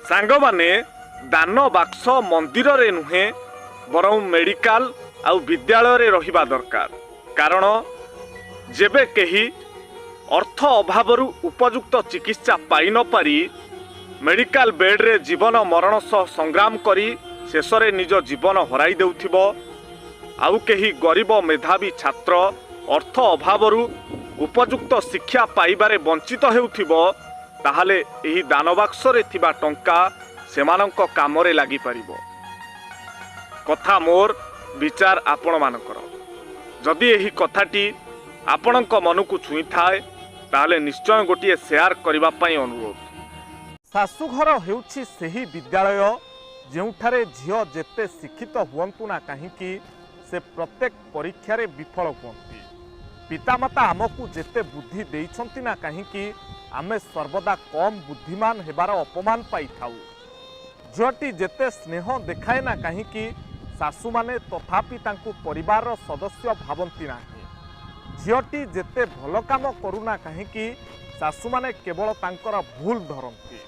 सांग माने दान बाक्स मंदिर रे नुहे बरं मेडिकल आउ विद्यालय रे रहिबा दरकार। कारण जेबे केही अर्थ अभावरु उपयुक्त चिकित्सा पाई न पारी मेडिकल बेड रे जीवन मरण सह संग्राम करी शेष रे निज जीवन हराई देउथिबो, आउ केही गरीब मेधावी छात्र अर्थ अभावरु उपयुक्त शिक्षा पाइबारे वंचित हेउथिबो, ताहाले एही दानबाक्स रे थिबा टंका सेमानंक कामरे लागि परिबो। कथा मोर विचार आपण मानकर। जदि एही कथाटी आपणक मनकु छुई थाए ताहाले निश्चय गोटिए शेयर करिबा पई अनुरोध। शाशुघर हेउछि सेही विद्यालय जेउठारे झियो जेते शिक्षित हुअंतु ना काहींकि से प्रत्येक परीक्षा रे विफल हुअंती। पितामाता आमकु जेते बुद्धि देइछंती ना काहींकि आमे सर्वदा कम बुद्धिमान हेबार अपमान पाई थाउ। झियोटी जेते स्नेह देखाए ना काहींकि शाशु माने तथापि तांकु परिवार सदस्य भावंती नाही। झियोटी जेते भल काम करूना काहींकि शाशु माने केवल तांकर भूल धरंती।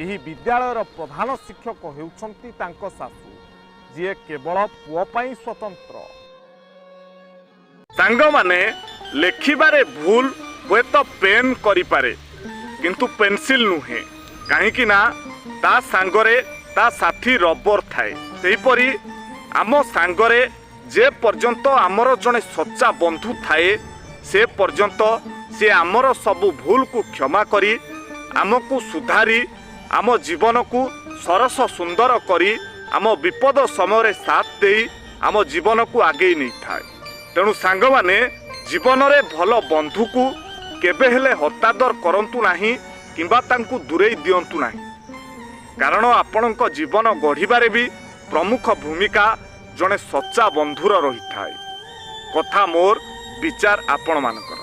एही विद्यालयर प्रधान शिक्षक हेउछंती तांको शाशु, जे केवल पुओ पाई स्वतंत्र। सांग माने लेखिबारे भूल हुए तो पेन करि पारे किंतु पेंसिल नुहे, काहींकि ना ता सांगरे ता साथी रबर थाए। सेहीपरि आम सांगरे जे पर्यंत आमर जने सच्चा बंधु थाए से पर्यंत से आमर सबु भूल को क्षमा करी आमको सुधारी आम जीवन को सरस सुंदर करी आम विपद समय साथ दे आम जीवन को आगे नहीं थाए। तेणु सांग माने जीवन रे भल बंधु को केबे हेले हतादर करंतु नाही किंबा तांकु दूरेई दियंतु नाही, कारण आपणक जीवन गढ़िबारे भी प्रमुख भूमिका जने सच्चा बंधुर रही थाए। कथा मोर विचार आपण मानक।